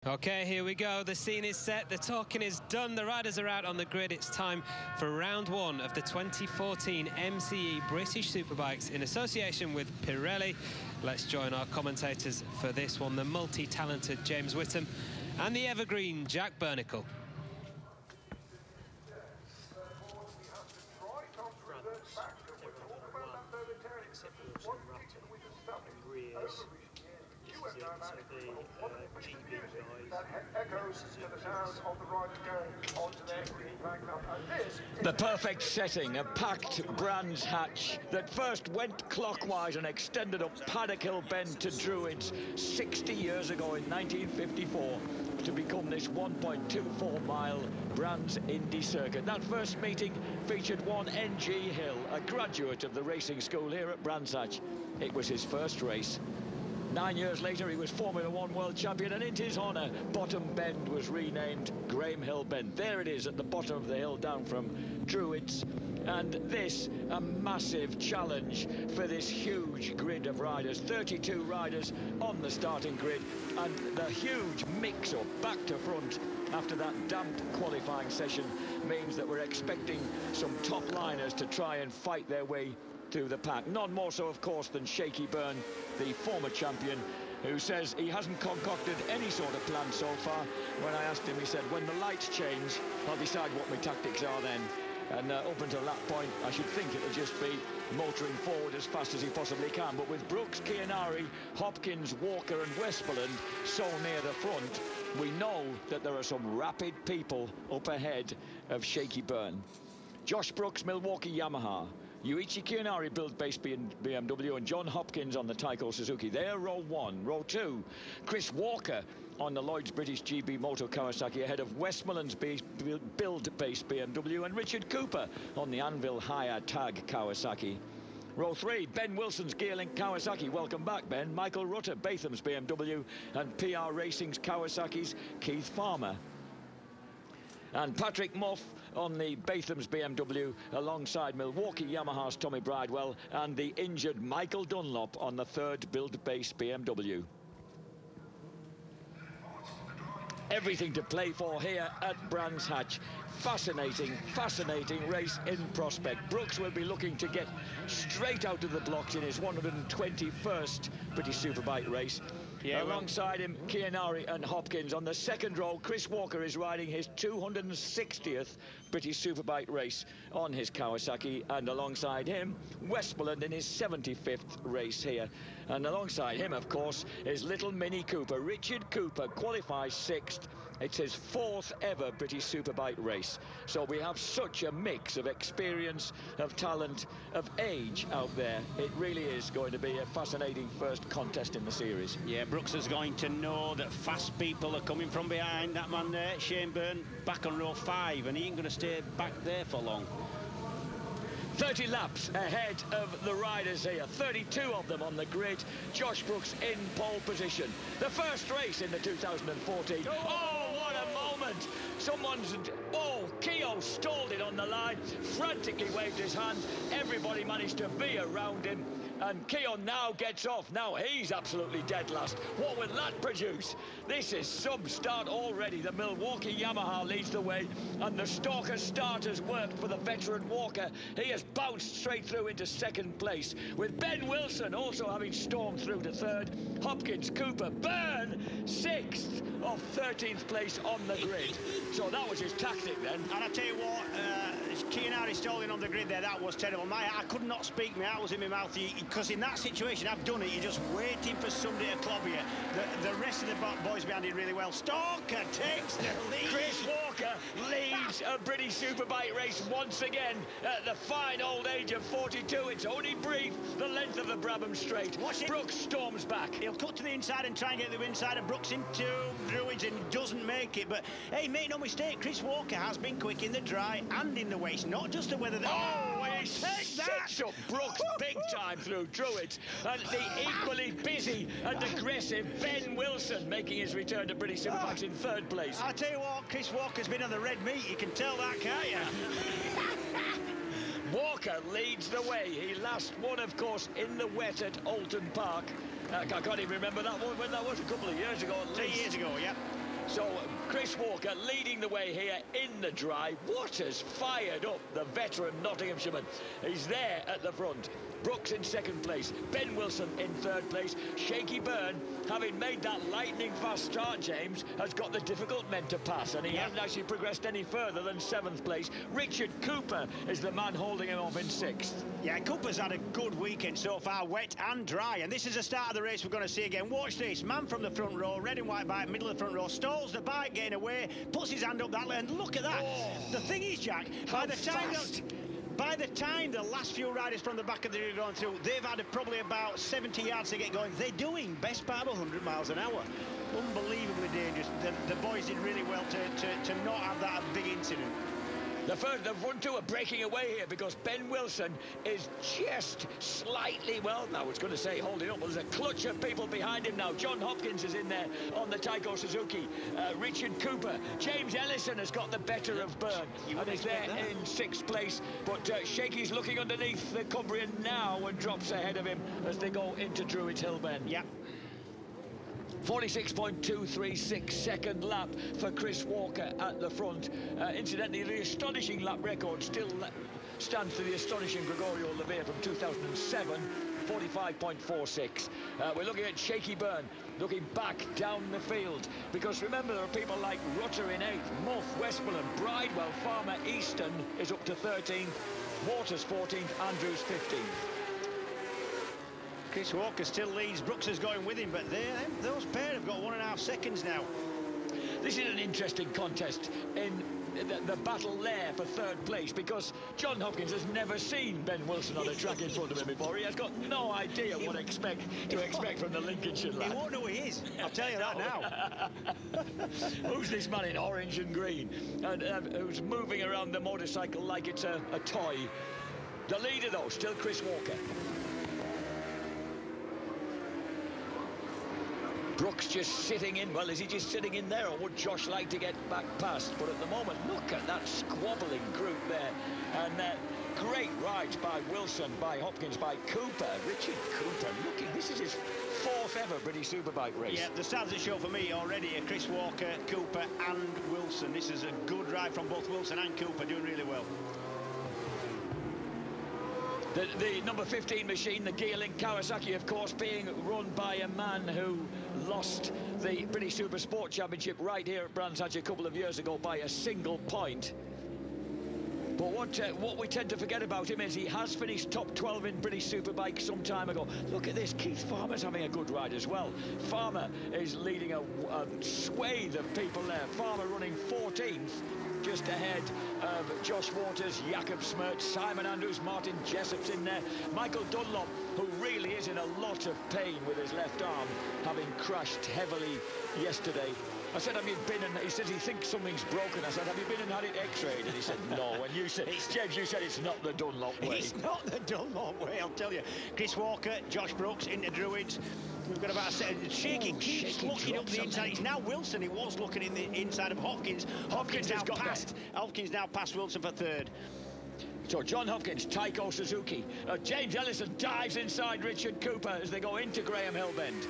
Okay, here we go. The scene is set. The talking is done. The riders are out on the grid. It's time for round one of the 2014 MCE British Superbikes in association with Pirelli. Let's join our commentators for this one, the multi-talented James Whittam and the evergreen Jack Bernicle. The perfect setting, a packed Brands Hatch that first went clockwise and extended up Paddock Hill Bend to Druids 60 years ago in 1954 to become this 1.24-mile Brands Indy circuit. That first meeting featured one N.G. Hill, a graduate of the racing school here at Brands Hatch. It was his first race. 9 years later, he was Formula One world champion, and in his honour, Bottom Bend was renamed Graham Hill Bend. There it is at the bottom of the hill down from Druids. And this, a massive challenge for this huge grid of riders. 32 riders on the starting grid, and the huge mix-up back to front after that damped qualifying session means that we're expecting some top liners to try and fight their way through the pack. None more so, of course, than Shaky Byrne, the former champion, who says he hasn't concocted any sort of plan so far. When I asked him, he said, when the lights change, I'll decide what my tactics are then. And up until that point, I should think it'll just be motoring forward as fast as he possibly can. But with Brooks, Chianari, Hopkins, Walker and Westmoreland so near the front, we know that there are some rapid people up ahead of Shaky Byrne. Josh Brooks, Milwaukee Yamaha. Yuichi Chianari build-based BMW, and John Hopkins on the Tyco Suzuki. They're row one. Row two, Chris Walker on the Lloyd's British GB Moto Kawasaki ahead of Westmoreland's build-based BMW, and Richard Cooper on the Anvil Higher Tag Kawasaki. Row three, Ben Wilson's Gearlink Kawasaki. Welcome back, Ben. Michael Rutter, Batham's BMW, and PR Racing's Kawasaki's Keith Farmer. And Patrick Moff on the Batham's BMW alongside Milwaukee Yamaha's Tommy Bridewell and the injured Michael Dunlop on the third build-based BMW. Everything to play for here at Brands Hatch. Fascinating, fascinating race in prospect. Brooks will be looking to get straight out of the blocks in his 121st British Superbike race. Yeah, alongside him, Chianari and Hopkins. On the second row, Chris Walker is riding his 260th British Superbike race on his Kawasaki, and alongside him, Westmoreland in his 75th race here. And alongside him, of course, is little Mini Cooper. Richard Cooper qualifies 6th. It's his 4th ever British Superbike race. So we have such a mix of experience, of talent, of age out there. It really is going to be a fascinating first contest in the series. Yeah, Brooks is going to know that fast people are coming from behind. That man there, Shane Byrne, back on row 5, and he ain't going to stay back there for long. 30 laps ahead of the riders here, 32 of them on the grid. Josh Brooks in pole position. The first race in the 2014. Oh, what a moment! Someone's... Oh, Keogh stalled it on the line, frantically waved his hand. Everybody managed to veer around him. And Keogh now gets off. Now he's absolutely dead last. What will that produce? This is sub-start already. The Milwaukee Yamaha leads the way, and the Stalker starters worked for the veteran Walker. He has bounced straight through into second place, with Ben Wilson also having stormed through to third. Hopkins, Cooper, Byrne, 6th of 13th place on the grid. So that was his tactic then. And I tell you what, Chianari stalling on the grid there, that was terrible. I could not speak, my heart was in my mouth. Because in that situation, I've done it, you're just waiting for somebody to clobber you. The rest of the boys behind it really well. Stalker takes the lead. Chris Walker leads a British Superbike race once again at the fine old age of 42. It's only brief, the length of the Brabham Straight. Brooks storms back. He'll cut to the inside and try and get the inside, and Brooks into Druids and doesn't make it. But hey, make no mistake, Chris Walker has been quick in the dry and in the waste, not just the weather. Oh, he sets up Brooks big time through Druids, and the equally busy and aggressive Ben Wilson making his return to British Superbikes in third place. I'll tell you what, Chris Walker's been on the red meat, you can tell that, can't you? Walker leads the way. He last won, of course, in the wet at Alton Park. I can't even remember that one when that was, a couple of years ago at least. 3 years ago, yeah. Chris Walker leading the way here in the dry. What has fired up the veteran Nottinghamshireman? He's there at the front. Brooks in second place, Ben Wilson in third place. Shaky Byrne, having made that lightning fast start, James, has got the difficult men to pass, and he hasn't actually progressed any further than seventh place. Richard Cooper is the man holding him off in sixth. Yeah, Cooper's had a good weekend so far, wet and dry, and this is the start of the race we're going to see again. Watch this, man from the front row, red and white bike, middle of the front row, stalls the bike getting away, puts his hand up that lane. Look at that. Oh, the thing is, Jack, by the time the last few riders from the back of the rear are going through, they've had probably about 70 yards to get going. They're doing best part of 100 miles an hour. Unbelievably dangerous. The boys did really well to not have that big incident. The front two are breaking away here because Ben Wilson is just slightly, well, I was going to say holding up, but there's a clutch of people behind him now. John Hopkins is in there on the Taiko Suzuki. Richard Cooper. James Ellison has got the better of Byrne and is there in sixth place. But Shaky's looking underneath the Cumbrian now and drops ahead of him as they go into Druids Hill Bend. Yeah. 46.236 second lap for Chris Walker at the front. Incidentally, the astonishing lap record still stands to the astonishing Gregorio Levere from 2007, 45.46. We're looking at Shaky Byrne looking back down the field, because remember there are people like Rutter in 8th, Muff, Westmoreland, Bridewell, Farmer, Easton is up to 13th, Waters 14th, Andrews 15th. Chris Walker still leads, Brooks is going with him, but those pair have got 1.5 seconds now. This is an interesting contest in the battle there for third place, because John Hopkins has never seen Ben Wilson on a track in front of him before. He has got no idea what to expect from the Lincolnshire lad. He won't know who he is, I'll tell you that now. Who's this man in orange and green, and who's moving around the motorcycle like it's a toy? The leader, though, still Chris Walker. Brooks just sitting in. Well, is he just sitting in there, or would Josh like to get back past? But at the moment, look at that squabbling group there. And great rides by Wilson, by Hopkins, by Cooper. Richard Cooper, looking, this is his fourth ever British Superbike race. Yeah, the stars that show for me already are Chris Walker, Cooper and Wilson. This is a good ride from both Wilson and Cooper, doing really well. The number 15 machine, the Gearlink Kawasaki, of course, being run by a man who lost the British Super Sport Championship right here at Brands Hatch a couple of years ago by a single point. But what we tend to forget about him is he has finished top 12 in British Superbike some time ago. Look at this, Keith Farmer's having a good ride as well. Farmer is leading a swathe of people there. Farmer running 14th. Just ahead of Josh Waters, Jakob Smertz, Simon Andrews, Martin Jessop's in there. Michael Dunlop, who really is in a lot of pain with his left arm, having crashed heavily yesterday. I said, have you been and he says he thinks something's broken. I said, have you been and had it x-rayed? And he said, no. And you said, James, you said it's not the Dunlop way. It's not the Dunlop way, I'll tell you. Chris Walker, Josh Brooks into Druids. We've got about a set. Shaky keeps looking up the inside. It's now Wilson. He was looking in the inside of Hopkins. Hopkins now passed Wilson for third. So John Hopkins, Taiko Suzuki. James Ellison dives inside Richard Cooper as they go into Graham Hill Bend.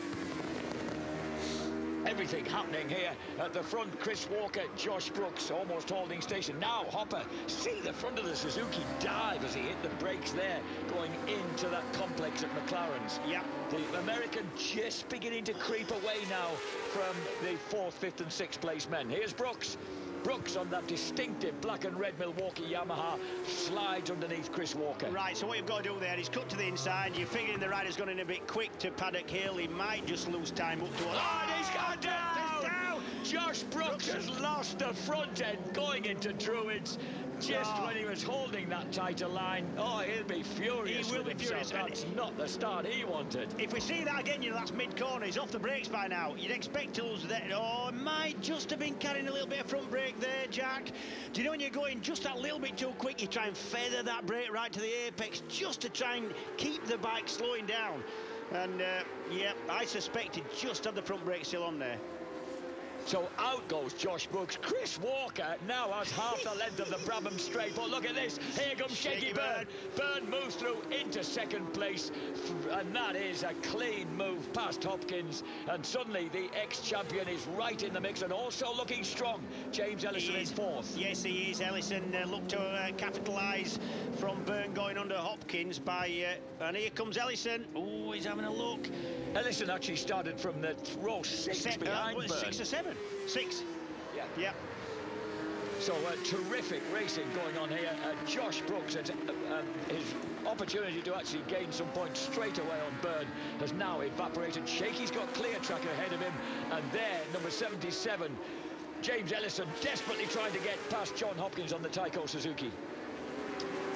Everything happening here at the front. Chris Walker, Josh Brooks almost holding station. Now Hopper, see the front of the Suzuki dive as he hit the brakes there, going into that complex at McLaren's. Yeah. The American just beginning to creep away now from the 4th, 5th and 6th place men. Here's Brooks. Brooks on that distinctive black and red Milwaukee Yamaha slides underneath Chris Walker. Right, so what you've got to do there is cut to the inside. You're figuring the rider's gone in a bit quick to Paddock Hill. He might just lose time up to us. Oh, and he's gone down! Josh Brooks has lost the front end going into Druids just when he was holding that tighter line. Oh, he'll be furious. He will be furious. That's not the start he wanted. If we see that again, you know, that's mid-corner. He's off the brakes by now. You'd expect to lose that. Oh, might just have been carrying a little bit of front brake there, Jack. Do you know when you're going just that little bit too quick, you try and feather that brake right to the apex just to try and keep the bike slowing down. And, yeah, I suspect he just had the front brake still on there. So out goes Josh Brooks. Chris Walker now has half the length of the Brabham Straight. But look at this. Here comes Shaky Byrne. Byrne moves through into second place. And that is a clean move past Hopkins. And suddenly the ex-champion is right in the mix and also looking strong. James Ellison is fourth. Yes, he is. Ellison looked to capitalise from Byrne going under Hopkins by... and here comes Ellison. Oh, he's having a look. Ellison actually started from the row 6 behind Byrne. 6 or 7? 6. Yeah. So terrific racing going on here. Josh Brooks, his opportunity to actually gain some points straight away on Byrne has now evaporated. Shaky's got clear track ahead of him. And there, number 77, James Ellison, desperately trying to get past John Hopkins on the Tyco Suzuki.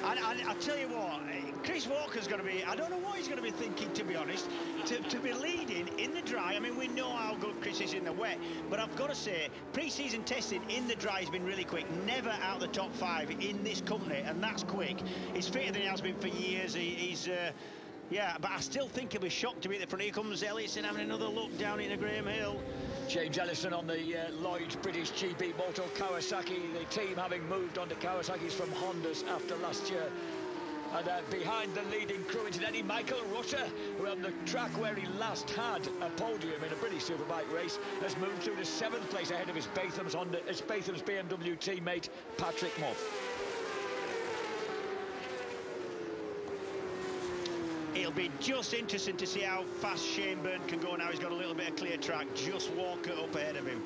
And I'll tell you what, Chris Walker's going to be, I don't know what he's going to be thinking, to be honest, to be leading in the dry. I mean, we know how good Chris is in the wet, but I've got to say, pre-season testing in the dry has been really quick. Never out of the top 5 in this company, and that's quick. He's fitter than he has been for years. Yeah, but I still think he'll be shocked to be at the front. Here comes Ellison having another look down into Graham Hill. James Ellison on the Lloyd's British GB Moto Kawasaki. The team having moved on to Kawasaki's from Hondas after last year. And behind the leading crew, incidentally, Michael Rutter, who on the track where he last had a podium in a British Superbike race, has moved through to 7th place ahead of his Batham's BMW teammate, Patrick Moff. It'll be just interesting to see how fast Shane Byrne can go now. He's got a little bit of clear track. Just Walker up ahead of him.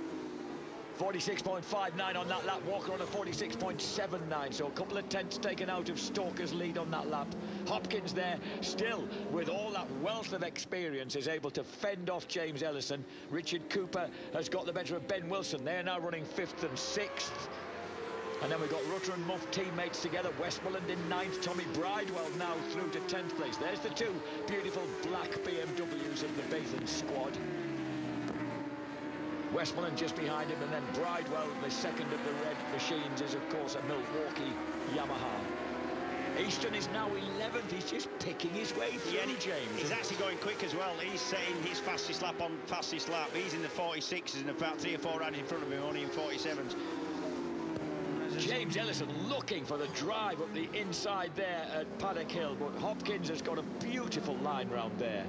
46.59 on that lap. Walker on a 46.79. So a couple of tenths taken out of Stalker's lead on that lap. Hopkins there, still with all that wealth of experience, is able to fend off James Ellison. Richard Cooper has got the better of Ben Wilson. They're now running 5th and 6th. And then we've got Rutter and Muff teammates together. Westmoreland in 9th. Tommy Bridewell now through to 10th place. There's the two beautiful black BMWs of the Batham squad. Westmoreland just behind him, and then Bridewell, the second of the red machines, is of course a Milwaukee Yamaha. Easton is now 11th. He's just picking his way through, James. He's actually going quick as well. He's setting his fastest lap on fastest lap. He's in the 46s and about 3 or 4 rounds in front of him, only in 47s. James Ellison looking for the drive up the inside there at Paddock Hill, but Hopkins has got a beautiful line round there.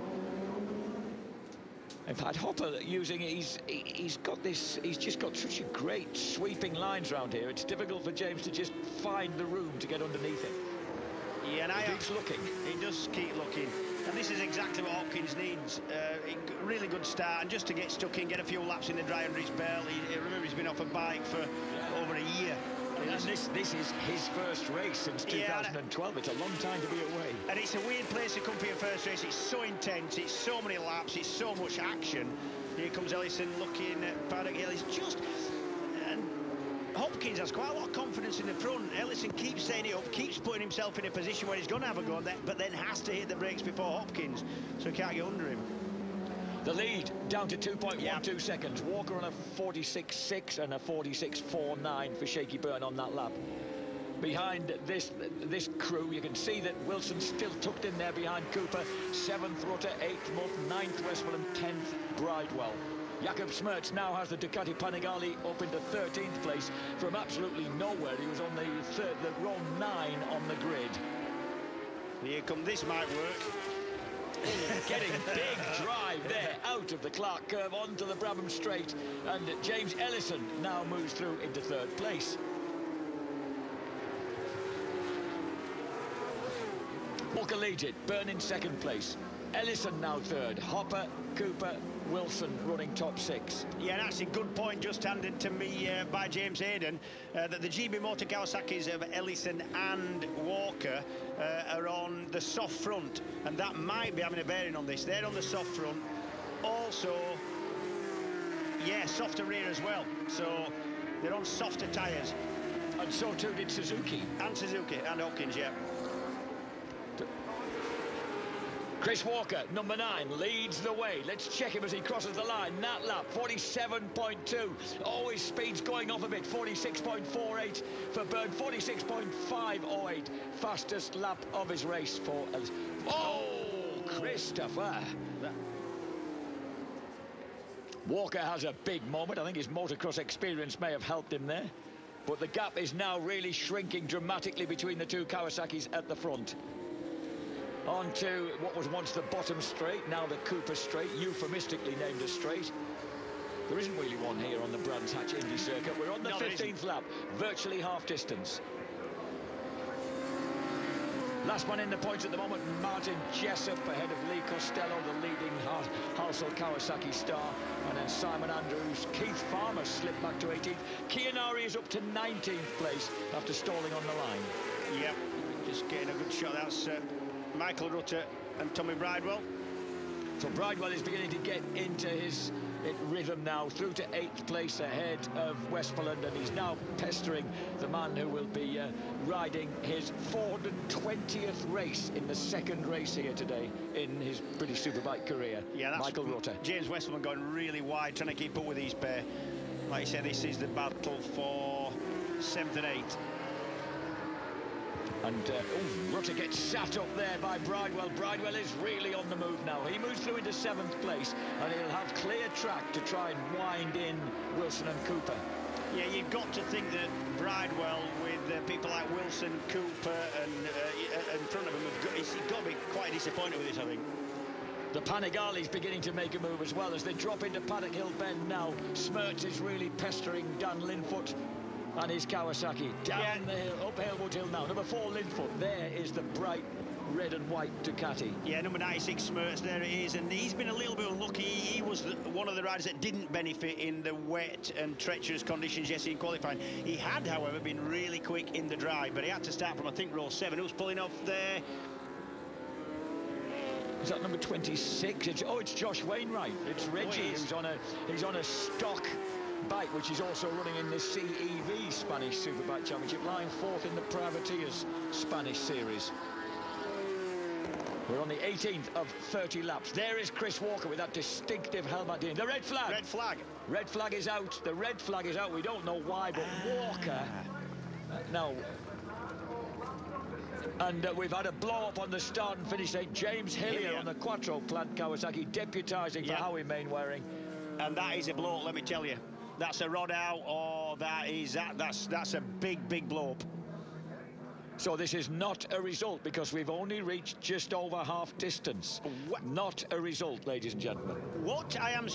In fact, Hopper using he's just got such a great sweeping lines round here. It's difficult for James to just find the room to get underneath it. Yeah, and he keeps looking. He does keep looking. And this is exactly what Hopkins needs. A really good start, and just to get stuck in, get a few laps in the dry under his belt. Remember, he's been off a bike for over a year. And this is his first race since 2012. It's a long time to be away. And it's a weird place to come for your first race. It's so intense, it's so many laps, it's so much action. Here comes Ellison looking at Paddock Hill. He's just... And Hopkins has quite a lot of confidence in the front. Ellison keeps setting it up, keeps putting himself in a position where he's going to have a go, but then has to hit the brakes before Hopkins, so he can't get under him. The lead down to 2.12 seconds. Walker on a 46.6 and a 46.49 for Shaky Byrne on that lap. Behind this crew, you can see that Wilson's still tucked in there behind Cooper. 7th Rutter, 8th Muff, 9th Westmoreland, 10th Bridewell. Jakob Smertz now has the Ducati Panigale up into 13th place from absolutely nowhere. He was on the row 9 on the grid. Here come, this might work. Getting big drive there out of the Clark curve onto the Brabham Straight, and James Ellison now moves through into 3rd place. Walker leads it, Byrne in 2nd place. Ellison now 3rd. Hopper, Cooper, Wilson running top 6. Yeah, and that's a good point just handed to me by James Hayden, that the GB Motor Kawasaki's of Ellison and Walker are on the soft front, and that might be having a bearing on this. They're on the soft front. Also, yeah, softer rear as well. So they're on softer tyres. And so too did Suzuki. And Suzuki and Hopkins, yeah. Chris Walker, number 9, leads the way. Let's check him as he crosses the line. That lap, 47.2. Oh, his speed's going off a bit. 46.48 for Byrne, 46.508. Fastest lap of his race for Ellison. Oh, Christopher. Walker has a big moment. I think his motocross experience may have helped him there. But the gap is now really shrinking dramatically between the two Kawasaki's at the front. On to what was once the bottom straight, now the Cooper straight, euphemistically named a straight. There isn't really one here on the Brands Hatch Indy circuit. We're on the 15th lap, virtually half distance. Last man in the points at the moment, Martin Jessup ahead of Lee Costello, the leading Halsall Kawasaki star. And then Simon Andrews. Keith Farmer slipped back to 18th. Kianari is up to 19th place after stalling on the line. Yep, just getting a good shot. That's Michael Rutter and Tommy Bridewell. So Bridewell is beginning to get into his rhythm now, through to 8th place ahead of Westmoreland, and he's now pestering the man who will be riding his 420th race in the second race here today in his British Superbike career. Yeah, that's Michael Rutter. James Westmoreland going really wide, trying to keep up with these pair. Like I said, this is the battle for 7th and 8th. And Rutter gets sat up there by Bridewell. Bridewell is really on the move now. He moves through into 7th place, and he'll have clear track to try and wind in Wilson and Cooper. Yeah, you've got to think that Bridewell, with people like Wilson, Cooper, and in front of him, he's got to be quite disappointed with this, I think. The Panigali's beginning to make a move as well as they drop into Paddock Hill Bend now. Smertz is really pestering Dan Linfoot and his Kawasaki down the hill, up Halewood Hill now. Number 4, Linfoot. There is the bright red and white Ducati. Yeah, number 96, Smertz, there it is. And he's been a little bit unlucky. He was one of the riders that didn't benefit in the wet and treacherous conditions yesterday in qualifying. He had, however, been really quick in the drive, but he had to start from, I think, row 7. Who's pulling off there? Is that number 26? It's Josh Wainwright. It's Reggie who's on a stock bike, which is also running in the CEV Spanish Superbike Championship, lying 4th in the Privateers Spanish Series. We're on the 18th of 30 laps. There is Chris Walker with that distinctive helmet in. The red flag. Red flag. Red flag is out. The red flag is out. We don't know why, but Walker. Now. And we've had a blow-up on the start and finish. James Hillier on the Quattro Plant Kawasaki, deputising for Howie Mainwaring. And that is a blow-up, let me tell you. That's a rod out, or that's a big blow-up. So this is not a result, because we've only reached just over half distance. Not a result, ladies and gentlemen. What I am